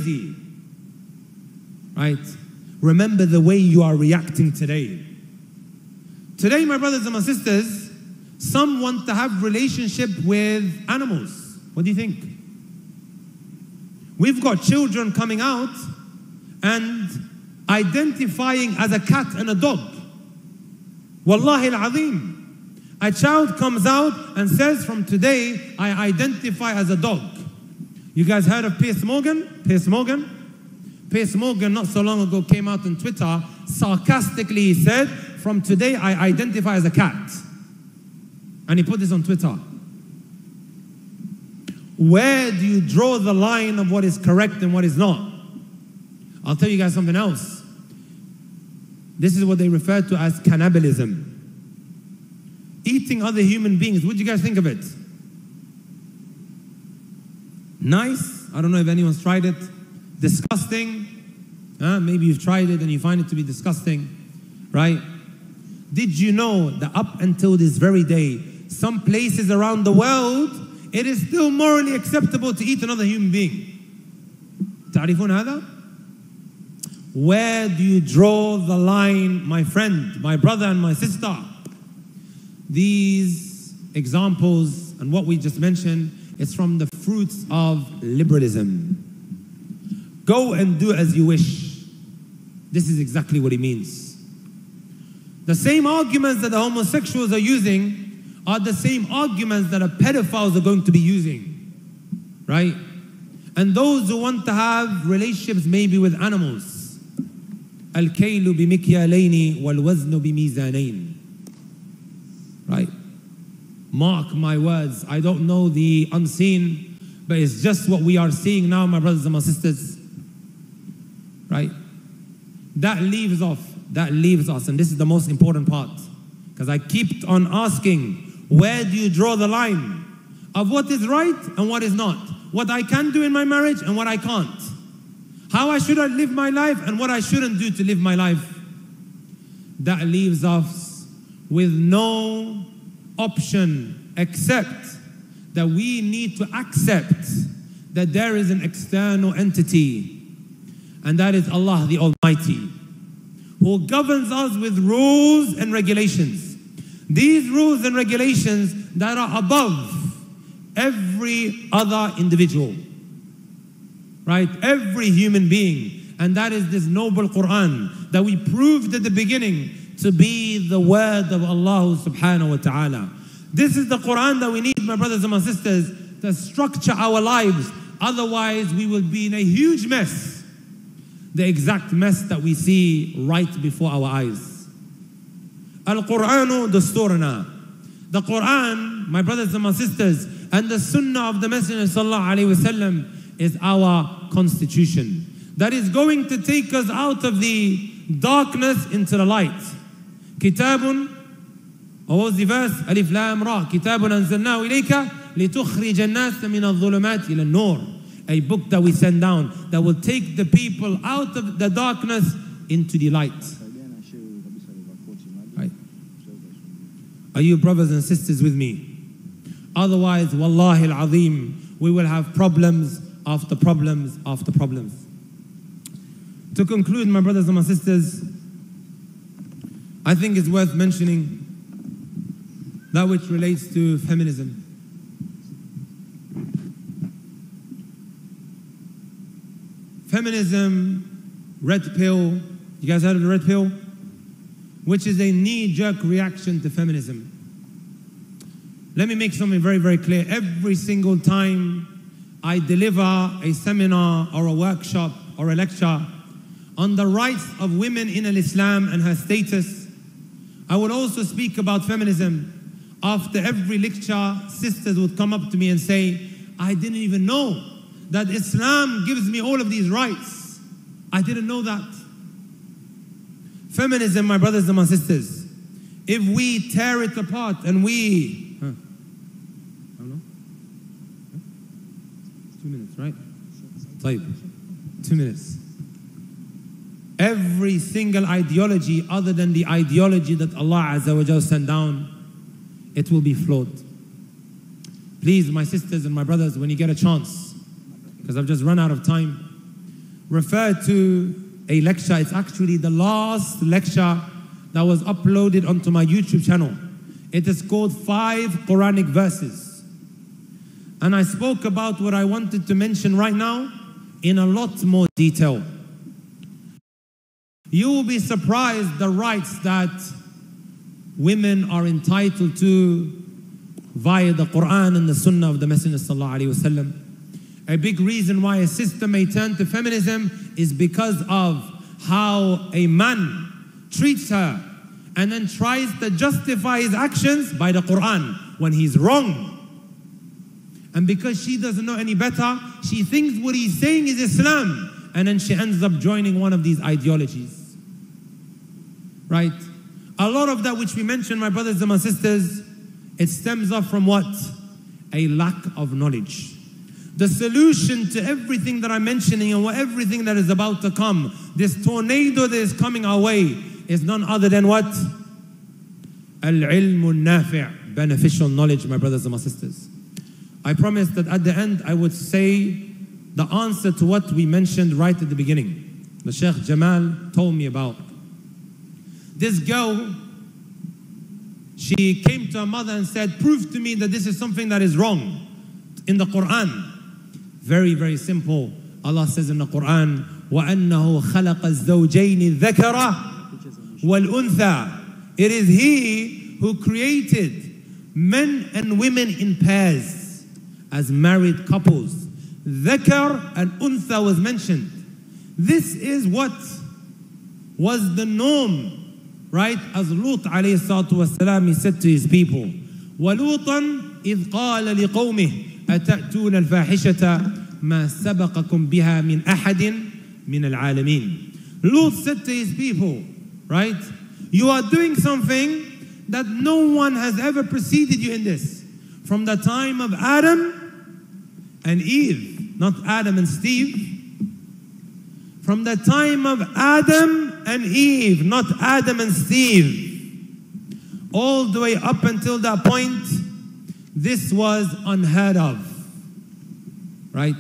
crazy. Right? Remember the way you are reacting today. Today, my brothers and my sisters, some want to have relationship with animals. What do you think? We've got children coming out and identifying as a cat and a dog. Wallahi al-azim. A child comes out and says, from today, I identify as a dog. You guys heard of Piers Morgan? Piers Morgan? Piers Morgan not so long ago came out on Twitter, sarcastically said, from today I identify as a cat. And he put this on Twitter. Where do you draw the line of what is correct and what is not? I'll tell you guys something else. This is what they refer to as cannibalism. Eating other human beings. What do you guys think of it? Nice? I don't know if anyone's tried it. Disgusting? Maybe you've tried it and you find it to be disgusting. Right? Did you know that up until this very day, some places around the world, it is still morally acceptable to eat another human being? تعرفون هذا? Where do you draw the line, my friend, my brother and my sister? These examples and what we just mentioned is from the fruits of liberalism. Go and do as you wish. This is exactly what it means. The same arguments that the homosexuals are using are the same arguments that the pedophiles are going to be using. Right? And those who want to have relationships maybe with animals. Al-kaylu bimikyalaini wal-waznu bimizanain. Right? Mark my words. I don't know the unseen, but it's just what we are seeing now, my brothers and my sisters. Right? That leaves us, and this is the most important part, because I keep on asking, where do you draw the line of what is right and what is not? What I can do in my marriage and what I can't. How I should live my life and what I shouldn't do to live my life. That leaves us with no option except that we need to accept that there is an external entity, and that is Allah the Almighty, who governs us with rules and regulations. These rules and regulations that are above every other individual, right? Every human being. And that is this noble Quran that we proved at the beginning to be the word of Allah subhanahu wa ta'ala. This is the Quran that we need, my brothers and my sisters, to structure our lives. Otherwise, we will be in a huge mess. The exact mess that we see right before our eyes. Al-Qur'anu dasturna. The Quran, my brothers and my sisters, and the Sunnah of the Messenger sallallahu alaihi wasallam is our constitution. That is going to take us out of the darkness into the light. Kitabun, what was the verse? Alif Lam Ra. Kitabun anzalnahu ilayka litukhrij an-nas min adh-dhulumat ila an-nur. A book that we send down that will take the people out of the darkness into the light. Right. Are you brothers and sisters with me? Otherwise, wallahi al-azim, we will have problems after problems after problems. To conclude, my brothers and my sisters, I think it's worth mentioning that which relates to feminism. Feminism, red pill. You guys heard of the red pill? Which is a knee-jerk reaction to feminism. Let me make something very, very clear. Every single time I deliver a seminar or a workshop or a lecture on the rights of women in Islam and her status, I would also speak about feminism. After every lecture, sisters would come up to me and say, I didn't even know that Islam gives me all of these rights. I didn't know that. Feminism, my brothers and my sisters, if we tear it apart and we... I don't know. 2 minutes, right? 2 minutes. Every single ideology other than the ideology that Allah Azza wa Jalla sent down, it will be flawed. Please, my sisters and my brothers, when you get a chance, because I've just run out of time, referred to a lecture. It's actually the last lecture that was uploaded onto my YouTube channel. It is called 5 Quranic Verses. And I spoke about what I wanted to mention right now in a lot more detail. You will be surprised the rights that women are entitled to via the Quran and the Sunnah of the Messenger sallallahu alaihi wasallam. A big reason why a sister may turn to feminism is because of how a man treats her and then tries to justify his actions by the Quran when he's wrong. And because she doesn't know any better, she thinks what he's saying is Islam, and then she ends up joining one of these ideologies. Right? A lot of that which we mentioned, my brothers and my sisters, it stems up from what? A lack of knowledge. The solution to everything that I'm mentioning and everything that is about to come, this tornado that is coming our way, is none other than what? Al-ilmu nafi', beneficial knowledge, my brothers and my sisters. I promised that at the end I would say the answer to what we mentioned right at the beginning. The Sheikh Jamal told me about. This girl, she came to her mother and said, prove to me that this is something that is wrong in the Quran. Very, very simple. Allah says in the Quran, وَأَنَّهُ خَلَقَ الزَّوْجَيْنِ الذَّكَرَ وَالْأُنثَى. It is He who created men and women in pairs as married couples. Dhakar and Untha was mentioned. This is what was the norm, right? As Lut alayhi salatu wasalam, he said to his people, وَلُوطًا إِذْ قَالَ لِقَوْمِهِ أَتَأْتُونَ الْفَاحِشَةَ مَا سَبَقَكُمْ بِهَا مِنْ أَحَدٍ مِنَ الْعَالَمِينَ. Lut said to his people, right? You are doing something that no one has ever preceded you in this. From the time of Adam and Eve, not Adam and Steve. From the time of Adam and Eve, not Adam and Steve. All the way up until that point, this was unheard of. Right?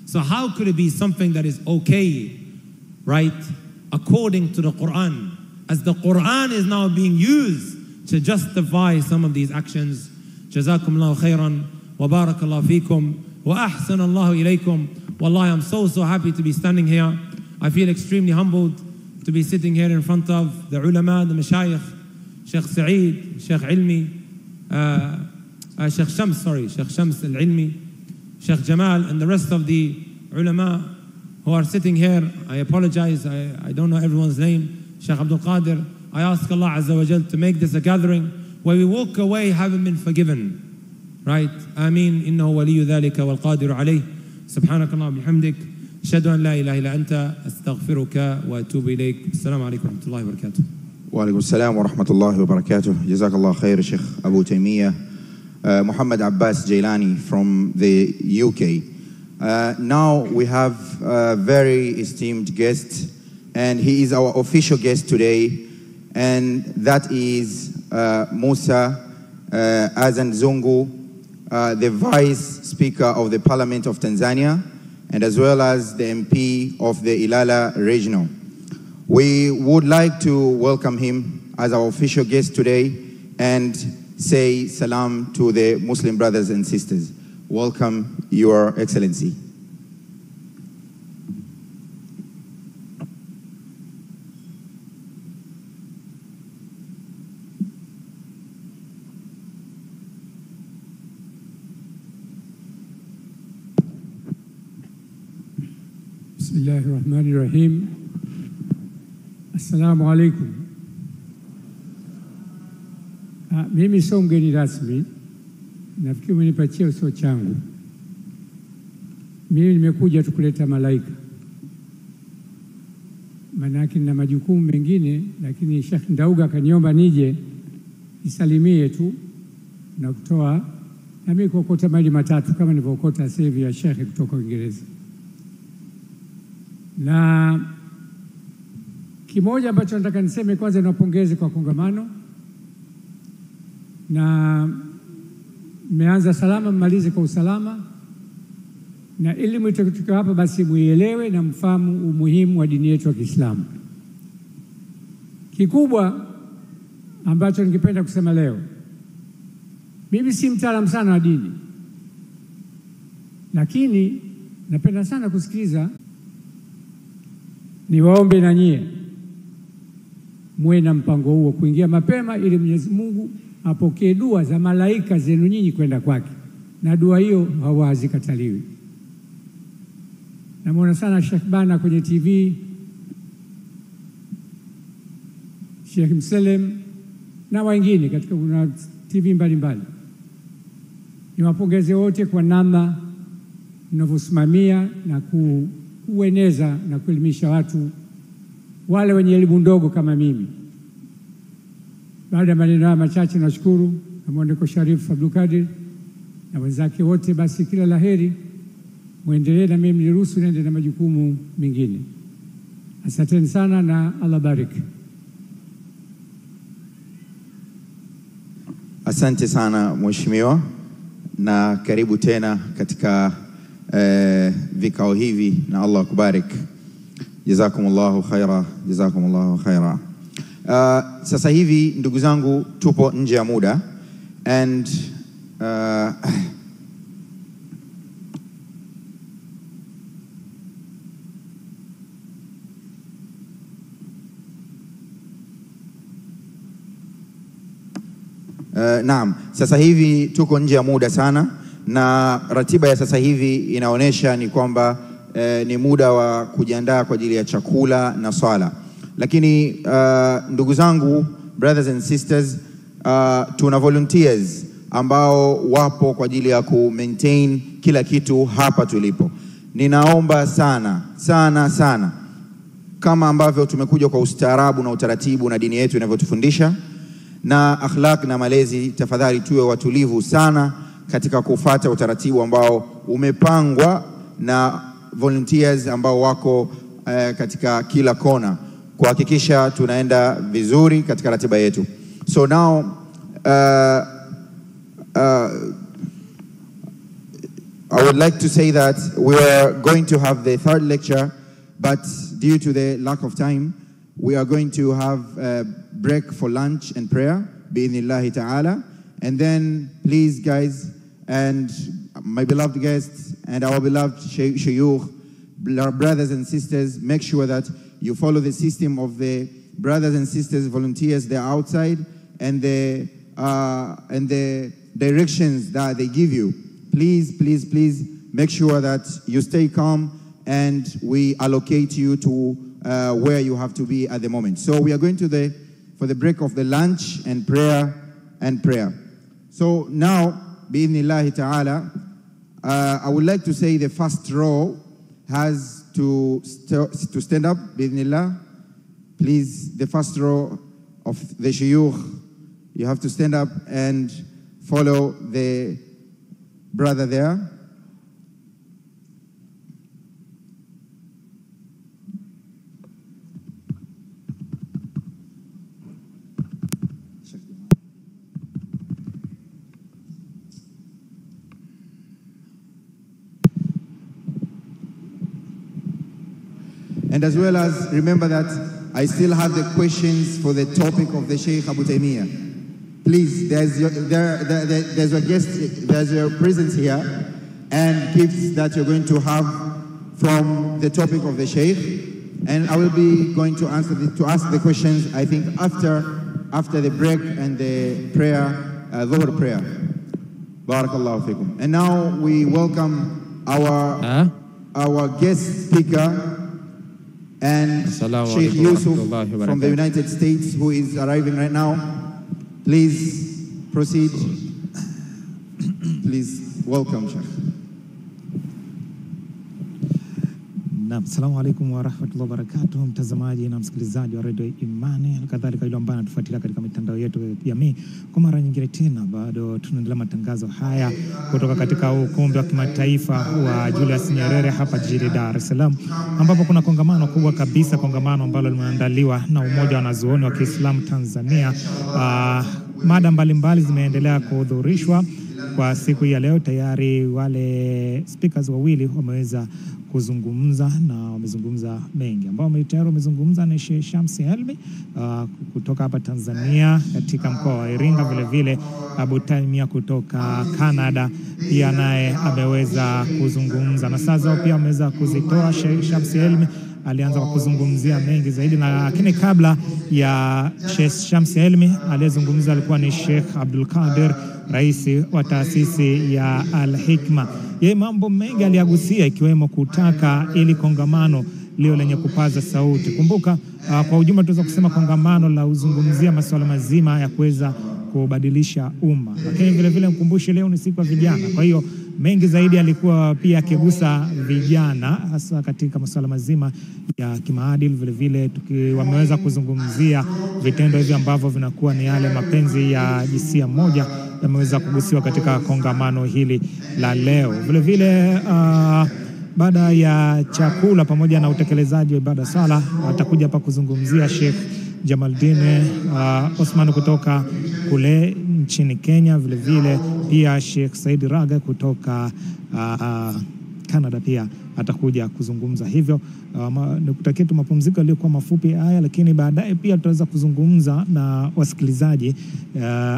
So how could it be something that is okay, right? According to the Quran. As the Quran is now being used to justify some of these actions. جزاكم الله خيرا وبارك الله فيكم وأحسن الله إليكم. Wallahi, I'm so happy to be standing here. I feel extremely humbled to be sitting here in front of the ulama, the mashayikh, Sheikh Saeed, Sheikh Ilmi, Sheikh Shams al-Ilmi, Sheikh Jamal, and the rest of the ulama who are sitting here. I apologize, I don't know everyone's name. Sheikh Abdul Qadir. I ask Allah Azza wa Jal to make this a gathering where we walk away having been forgiven. Right? Ameen. Innahu waliyu dhalika wal qadiru alayh. Subhanakallah bihamdik. Ashhadu an la ilaha illa anta. Astaghfiruka wa atubu ilayk. Assalamu alaikum wa rahmatullahi wa barakatuh. Wa alaikum assalam wa rahmatullahi wa barakatuh. Jazakallah khair, Sheikh Abu Taymiyyah. Muhammad Abbas Jailani from the UK. Now we have a very esteemed guest, and he is our official guest today, and that is Musa Azan Zungu, the Vice Speaker of the Parliament of Tanzania, and as well as the MP of the Ilala Regional. We would like to welcome him as our official guest today and say salam to the Muslim brothers and sisters. Welcome, Your Excellency. Bismillahirrahmanirrahim. Assalamu alaikum. Mimi sio mgeni rasmi, nafikiri umenipatia usio changu. Mimi nimekuja tu kuleta malaika, manake na majukumu mengine, lakini Sheikh Ndauga akaniomba nije nisalimie tu na kutoa na mimi kuokota maili matatu kama nilivyookota sasa hivi ya Sheikh kutoka Uingereza. Na kimoja ambacho nataka niseme, kwanza niwapongeze kwa kongamano, na mmeanza salama, mmalize kwa usalama, na elimu itakutoka hapa basi muielewe na mfahamu umuhimu wa dini yetu ya Kiislamu. Kikubwa ambacho ningependa kusema leo, mimi si mtaalamu sana wa dini, lakini napenda sana kusikiza. Niwaombe na nyie muwe na mpango huo, kuingia mapema ili Mwenyezi Mungu apokee dua za malaika zenu nyinyi kwenda kwake, na dua hiyo hazikataliwi. Namuona sana Sheikh Bana kwenye TV, Sheikh Mselem na wengine katika kuna TV mbalimbali. Niwapongeze wote kwa namna mnavyosimamia na kueneza na kuelimisha watu wale wenye elimu ndogo kama mimi. Baada ya maneno haya machache, nashukuru na mwandiko Sharif Abdul Kadir na wenzake wote, basi kila laheri, muendelee na mimi niruhusu niende na majukumu mengine. Asanteni sana na Allah bariki. Asante sana mheshimiwa, na karibu tena katika vikao hivi, na Allah akubarik. Jazakumullahu khaira, jazakumullahu khaira. Sasa hivi ndugu zangu, tupo nje ya muda and naam, sasa hivi tuko nje ya muda sana, na ratiba ya sasa hivi inaonyesha ni kwamba ni muda wa kujiandaa kwa ajili ya chakula na swala. Lakini ndugu zangu, brothers and sisters, tuna volunteers ambao wapo kwa ajili ya ku maintain kila kitu hapa tulipo. Ninaomba sana sana sana, kama ambavyo tumekuja kwa ustaarabu na utaratibu na dini yetu inavyotufundisha na akhlaq na malezi, tafadhali tuwe watulivu sana katika kufuata utaratibu ambao umepangwa na volunteers ambao wako katika kila kona, kuhakikisha tunaenda vizuri katika ratiba yetu. So now I would like to say that we are going to have the third lecture, but due to the lack of time, we are going to have a break for lunch and prayer, bi'idhnillahi ta'ala. And then please guys, and my beloved guests and our beloved shuyukh, brothers and sisters, make sure that you follow the system of the brothers and sisters volunteers there outside, and the directions that they give you. Please, please, please make sure that you stay calm and we allocate you to where you have to be at the moment. So we are going to for the break of the lunch and prayer. So now, bi'idhnillahi ta'ala, I would like to say the first row has to stand up, bi'idhnillah. Please, the first row of the shuyukh, you have to stand up and follow the brother there. And as well as remember that I still have the questions for the topic of the Sheikh Abu Taymiyyah. Please, there's a guest, there's your presence here, and gifts that you're going to have from the topic of the Sheikh. And I will be going to ask the questions, I think, after the break and the prayer, Dhuhr prayer. Barakallahu fikum. And now we welcome our guest speaker, and Sheikh Yusuf from the United States, who is arriving right now. Please proceed. Please welcome Sheikh. Assalamu alaikum wa rahmatullahi wa barakatuh, mtazamaji na msikilizaji wa Radio Imani, kadhalika yule ambaye anatufuatilia katika mitandao yetu ya kijamii. Kwa mara nyingine tena bado tunaendelea matangazo haya kutoka katika ukumbi wa kimataifa wa Julius Nyerere hapa jijini Dar es Salaam, ambapo kuna kongamano kubwa kabisa, kongamano ambalo limeandaliwa na Umoja wa Wanazuoni wa Kiislamu Tanzania. Mada mbalimbali zimeendelea kuhudhurishwa kwa siku ya leo tayari wale speakers wawili wameweza kuzungumza na wamezungumza mengi. Ambao tayari wamezungumza ni Sheikh Shamsi Helmi kutoka hapa Tanzania katika mkoa wa Iringa, vile vile Abu Taimia kutoka Canada pia naye ameweza kuzungumza, na sasa pia ameweza kuzitoa. Sheikh Shamsi Helmi alianza kwa kuzungumzia mengi zaidi, lakini kabla ya Sheikh Shamsi Helmi aliyezungumza alikuwa ni Sheikh Abdul Qadir, rais wa taasisi ya Al-Hikma. Yeye mambo mengi aliyagusia, ikiwemo kutaka ili kongamano leo lenye kupaza sauti. Kumbuka kwa ujumla tunaweza kusema kongamano la uzungumzia masuala mazima ya kuweza kubadilisha umma, lakini vile vile mkumbushe leo ni siku ya vijana. Kwa hiyo mengi zaidi alikuwa pia akigusa vijana hasa katika masuala mazima ya kimaadili. Vile vile wameweza kuzungumzia vitendo hivi ambavyo vinakuwa ni yale mapenzi ya jinsia moja, yameweza kugusiwa katika kongamano hili la leo. Vile vile baada ya chakula pamoja na utekelezaji wa ibada sala, atakuja hapa kuzungumzia Sheikh Jamaldin Osman kutoka kule nchini Kenya. Vile vile pia Sheikh Said Raga kutoka Canada pia atakuja kuzungumza. Hivyo nikutakia tu mapumziko yaliyokuwa mafupi haya, lakini baadaye pia tutaweza kuzungumza na wasikilizaji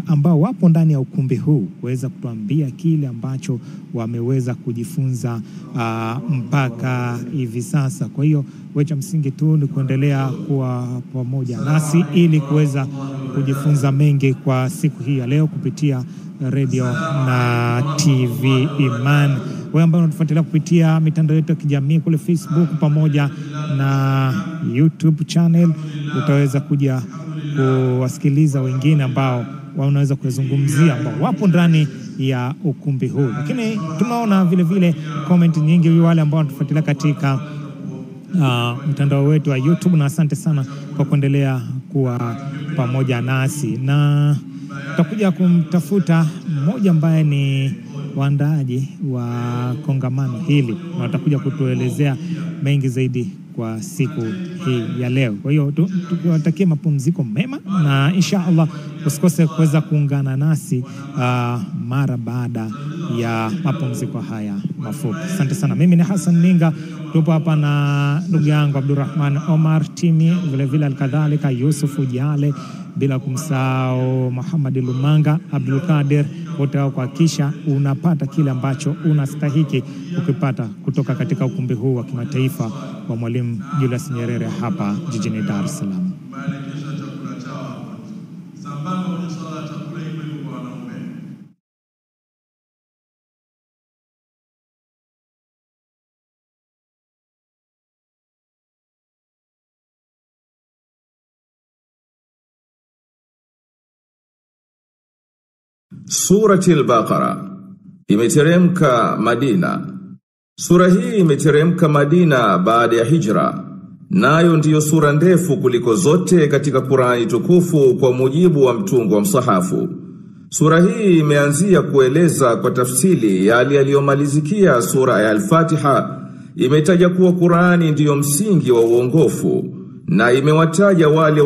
ambao wapo ndani ya ukumbi huu kuweza kutuambia kile ambacho wameweza kujifunza mpaka hivi sasa. Kwa hiyo wecha msingi tu ni kuendelea kuwa pamoja nasi ili kuweza kujifunza mengi kwa siku hii ya leo kupitia radio na TV Iman. Wewe ambao unatufuatilia kupitia mitandao yetu ya kijamii kule Facebook pamoja na YouTube channel, utaweza kuja kuwasikiliza wengine ambao wanaweza kuzungumzia ambao wapo ndani ya ukumbi huu. Lakini tunaona vile vile comment nyingi wale ambao wanatufuatilia katika mtandao wetu wa YouTube, na asante sana kwa kuendelea kuwa pamoja nasi. Na tutakuja kumtafuta mmoja ambaye ni waandaaji wa kongamano hili, na watakuja kutuelezea mengi zaidi kwa siku hii ya leo. Kwa hiyo tukiwatakia mapumziko mema, na inshallah usikose kuweza kuungana nasi mara baada ya mapumziko haya mafupi. Asante sana. Mimi ni Hassan Ninga, tupo hapa na ndugu yangu Abdurrahman Omar Timi, vile vile alkadhalika Yusufu Jale, bila kumsahau Muhammad Lumanga, Abdul Qadir, wote wao kuhakikisha unapata kile ambacho unastahiki ukipata kutoka katika ukumbi huu wa kimataifa wa Mwalimu Julius Nyerere hapa jijini Dar es Salaam. Surati al-Baqara imeteremka Madina. Sura hii imeteremka Madina baada ya hijra, nayo ndiyo sura ndefu kuliko zote katika Qur'ani tukufu kwa mujibu wa mtungo wa msahafu. Sura hii imeanzia kueleza kwa tafsili yale yaliyomalizikia sura ya Al-Fatiha. Imetaja kuwa Qur'ani ndiyo msingi wa uongofu, na imewataja wale